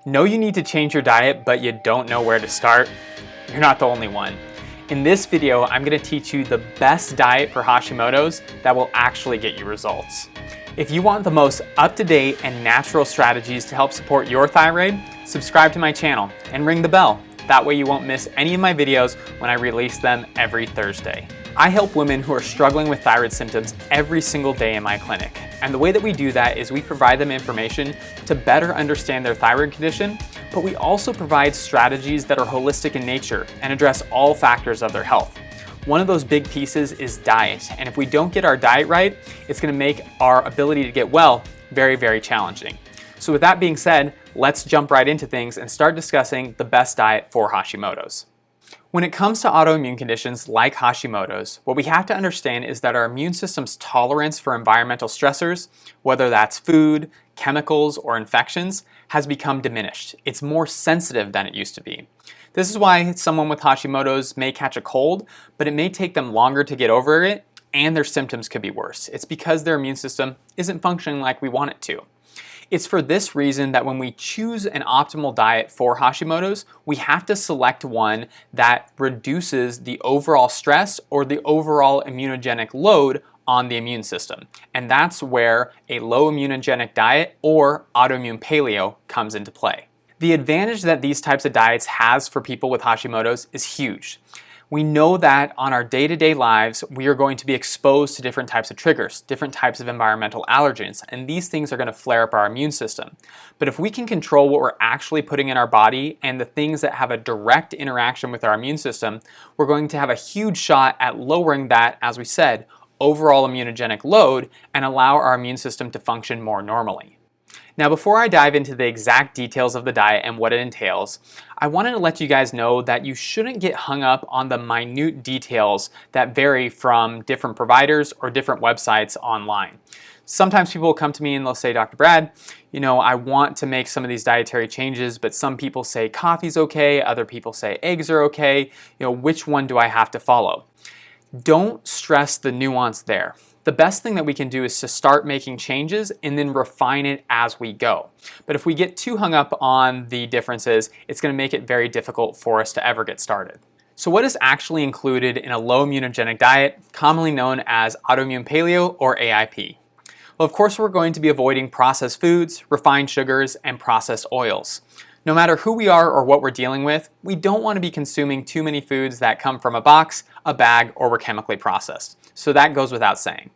Know you need to change your diet, but you don't know where to start? You're not the only one. In this video, I'm going to teach you the best diet for Hashimoto's that will actually get you results. If you want the most up-to-date and natural strategies to help support your thyroid, subscribe to my channel and ring the bell. That way you won't miss any of my videos when I release them every Thursday. I help women who are struggling with thyroid symptoms every single day in my clinic. And the way that we do that is we provide them information to better understand their thyroid condition, but we also provide strategies that are holistic in nature and address all factors of their health. One of those big pieces is diet, and if we don't get our diet right, it's going to make our ability to get well very, very challenging. So with that being said, let's jump right into things and start discussing the best diet for Hashimoto's. When it comes to autoimmune conditions like Hashimoto's, what we have to understand is that our immune system's tolerance for environmental stressors, whether that's food, chemicals, or infections, has become diminished. It's more sensitive than it used to be. This is why someone with Hashimoto's may catch a cold, but it may take them longer to get over it, and their symptoms could be worse. It's because their immune system isn't functioning like we want it to. It's for this reason that when we choose an optimal diet for Hashimoto's, we have to select one that reduces the overall stress or the overall immunogenic load on the immune system. And that's where a low immunogenic diet or autoimmune paleo comes into play. The advantage that these types of diets has for people with Hashimoto's is huge. We know that on our day-to-day lives, we are going to be exposed to different types of triggers, different types of environmental allergens, and these things are going to flare up our immune system. But if we can control what we're actually putting in our body and the things that have a direct interaction with our immune system, we're going to have a huge shot at lowering that, as we said, overall immunogenic load and allow our immune system to function more normally. Now, before I dive into the exact details of the diet and what it entails, I wanted to let you guys know that you shouldn't get hung up on the minute details that vary from different providers or different websites online. Sometimes people will come to me and they'll say, Dr. Brad, I want to make some of these dietary changes, but some people say coffee's okay, other people say eggs are okay. Which one do I have to follow? Don't stress the nuance there. The best thing that we can do is to start making changes and then refine it as we go. But if we get too hung up on the differences, it's going to make it very difficult for us to ever get started. So what is actually included in a low immunogenic diet, commonly known as autoimmune paleo or AIP? Well, of course, we're going to be avoiding processed foods, refined sugars, and processed oils. No matter who we are or what we're dealing with, we don't want to be consuming too many foods that come from a box, a bag, or were chemically processed. So that goes without saying.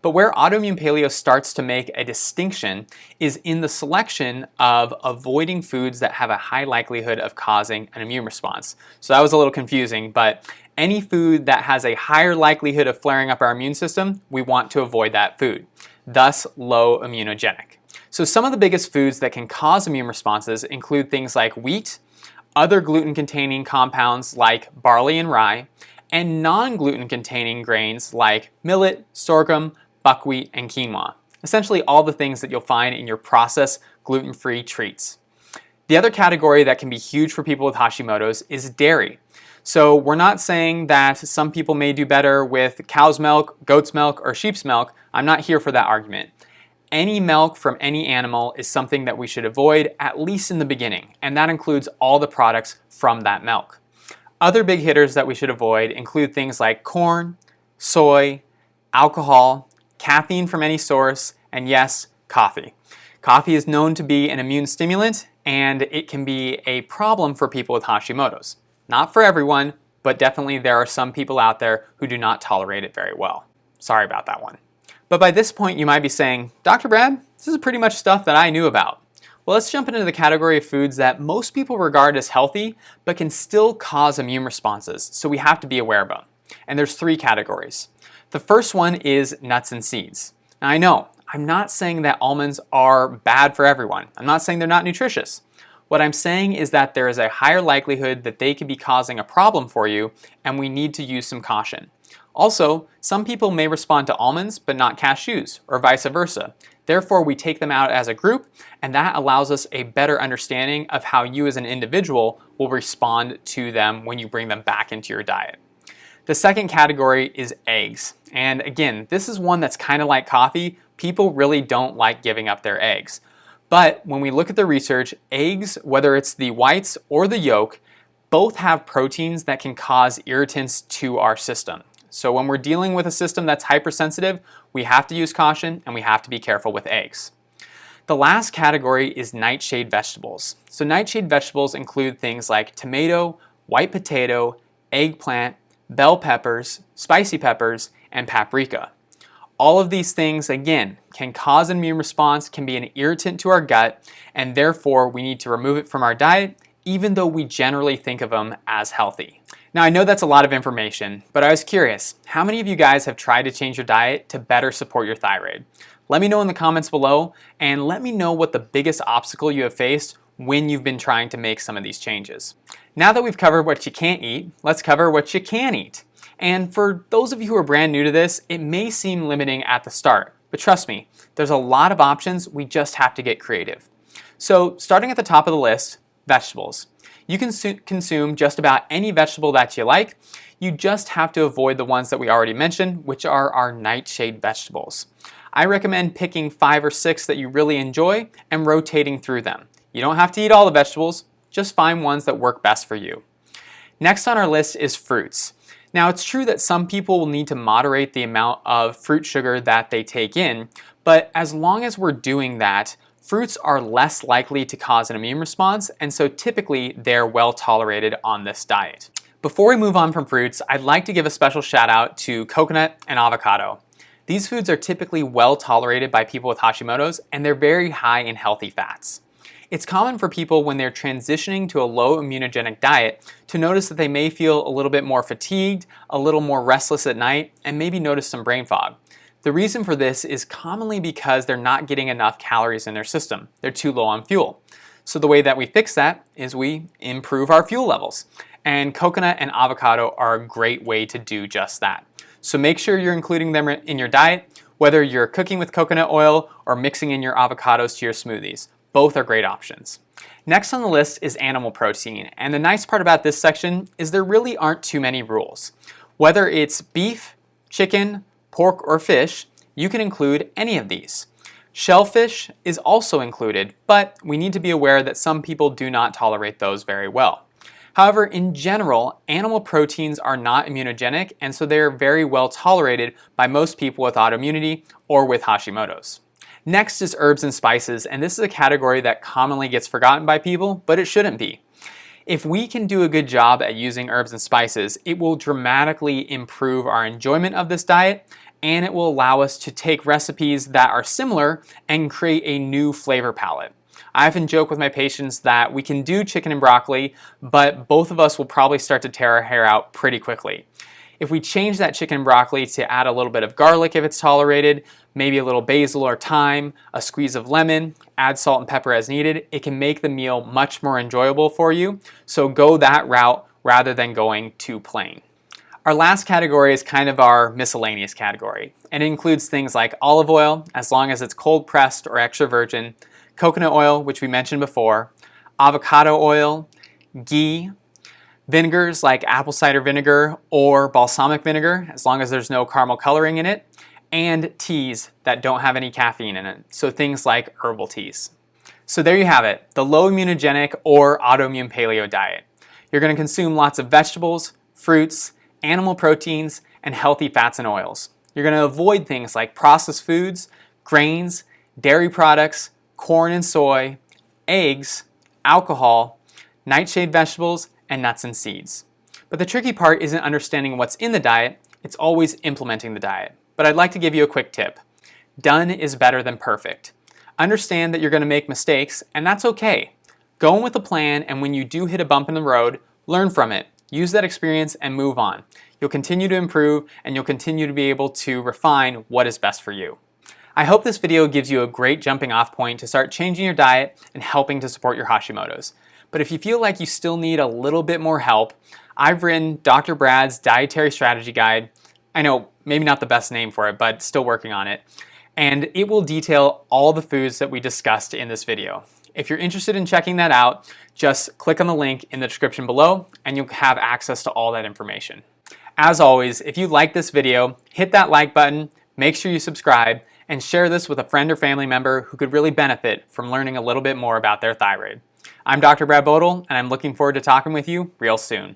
But where autoimmune paleo starts to make a distinction is in the selection of avoiding foods that have a high likelihood of causing an immune response. So that was a little confusing, but any food that has a higher likelihood of flaring up our immune system, we want to avoid that food, thus low immunogenic. So some of the biggest foods that can cause immune responses include things like wheat, other gluten-containing compounds like barley and rye, and non-gluten containing grains like millet, sorghum, buckwheat, and quinoa. Essentially all the things that you'll find in your processed gluten-free treats. The other category that can be huge for people with Hashimoto's is dairy. So we're not saying that some people may do better with cow's milk, goat's milk, or sheep's milk. I'm not here for that argument. Any milk from any animal is something that we should avoid, at least in the beginning, and that includes all the products from that milk. Other big hitters that we should avoid include things like corn, soy, alcohol, caffeine from any source, and yes, coffee. Coffee is known to be an immune stimulant, and it can be a problem for people with Hashimoto's. Not for everyone, but definitely there are some people out there who do not tolerate it very well. Sorry about that one. But by this point, you might be saying, Dr. Brad, this is pretty much stuff that I knew about. Well, let's jump into the category of foods that most people regard as healthy, but can still cause immune responses, so we have to be aware of them. And there's three categories. The first one is nuts and seeds. Now I know, I'm not saying that almonds are bad for everyone. I'm not saying they're not nutritious. What I'm saying is that there is a higher likelihood that they could be causing a problem for you, and we need to use some caution. Also, some people may respond to almonds but not cashews, or vice versa. Therefore, we take them out as a group, and that allows us a better understanding of how you as an individual will respond to them when you bring them back into your diet. The second category is eggs. And again, this is one that's kind of like coffee. People really don't like giving up their eggs. But when we look at the research, eggs, whether it's the whites or the yolk, both have proteins that can cause irritants to our system. So when we're dealing with a system that's hypersensitive, we have to use caution and we have to be careful with eggs. The last category is nightshade vegetables. So nightshade vegetables include things like tomato, white potato, eggplant, bell peppers, spicy peppers, and paprika. All of these things, again, can cause an immune response, can be an irritant to our gut, and therefore we need to remove it from our diet, even though we generally think of them as healthy. Now, I know that's a lot of information, but I was curious, how many of you guys have tried to change your diet to better support your thyroid? Let me know in the comments below, and let me know what the biggest obstacle you have faced when you've been trying to make some of these changes. Now that we've covered what you can't eat, let's cover what you can eat. And for those of you who are brand new to this, it may seem limiting at the start, but trust me, there's a lot of options, we just have to get creative. So starting at the top of the list, vegetables. You can consume just about any vegetable that you like. You just have to avoid the ones that we already mentioned, which are our nightshade vegetables. I recommend picking 5 or 6 that you really enjoy and rotating through them. You don't have to eat all the vegetables, just find ones that work best for you. Next on our list is fruits. Now, it's true that some people will need to moderate the amount of fruit sugar that they take in, but as long as we're doing that, fruits are less likely to cause an immune response, and so typically they're well tolerated on this diet. Before we move on from fruits, I'd like to give a special shout out to coconut and avocado. These foods are typically well tolerated by people with Hashimoto's, and they're very high in healthy fats. It's common for people when they're transitioning to a low immunogenic diet to notice that they may feel a little bit more fatigued, a little more restless at night, and maybe notice some brain fog. The reason for this is commonly because they're not getting enough calories in their system. They're too low on fuel. So the way that we fix that is we improve our fuel levels. And coconut and avocado are a great way to do just that. So make sure you're including them in your diet, whether you're cooking with coconut oil or mixing in your avocados to your smoothies. Both are great options. Next on the list is animal protein. And the nice part about this section is there really aren't too many rules. Whether it's beef, chicken, pork, or fish, you can include any of these. Shellfish is also included, but we need to be aware that some people do not tolerate those very well. However, in general, animal proteins are not immunogenic, and so they are very well tolerated by most people with autoimmunity or with Hashimoto's. Next is herbs and spices, and this is a category that commonly gets forgotten by people, but it shouldn't be. If we can do a good job at using herbs and spices, it will dramatically improve our enjoyment of this diet, and it will allow us to take recipes that are similar and create a new flavor palette. I often joke with my patients that we can do chicken and broccoli, but both of us will probably start to tear our hair out pretty quickly. If we change that chicken and broccoli to add a little bit of garlic if it's tolerated, maybe a little basil or thyme, a squeeze of lemon, add salt and pepper as needed, it can make the meal much more enjoyable for you. So go that route rather than going too plain. Our last category is kind of our miscellaneous category, and it includes things like olive oil, as long as it's cold pressed or extra virgin, coconut oil, which we mentioned before, avocado oil, ghee, vinegars like apple cider vinegar or balsamic vinegar, as long as there's no caramel coloring in it, and teas that don't have any caffeine in it, so things like herbal teas. So there you have it, the low immunogenic or autoimmune paleo diet. You're going to consume lots of vegetables, fruits, animal proteins, and healthy fats and oils. You're going to avoid things like processed foods, grains, dairy products, corn and soy, eggs, alcohol, nightshade vegetables, and nuts and seeds. But the tricky part isn't understanding what's in the diet, it's always implementing the diet. But I'd like to give you a quick tip. Done is better than perfect. Understand that you're going to make mistakes, and that's okay. Go in with a plan, and when you do hit a bump in the road, learn from it. Use that experience and move on. You'll continue to improve, and you'll continue to be able to refine what is best for you. I hope this video gives you a great jumping off point to start changing your diet and helping to support your Hashimoto's. But if you feel like you still need a little bit more help, I've written Dr. Brad's Dietary Strategy Guide. I know, maybe not the best name for it, but still working on it. And it will detail all the foods that we discussed in this video. If you're interested in checking that out, just click on the link in the description below and you'll have access to all that information. As always, if you like this video, hit that like button, make sure you subscribe, and share this with a friend or family member who could really benefit from learning a little bit more about their thyroid. I'm Dr. Bodle, and I'm looking forward to talking with you real soon.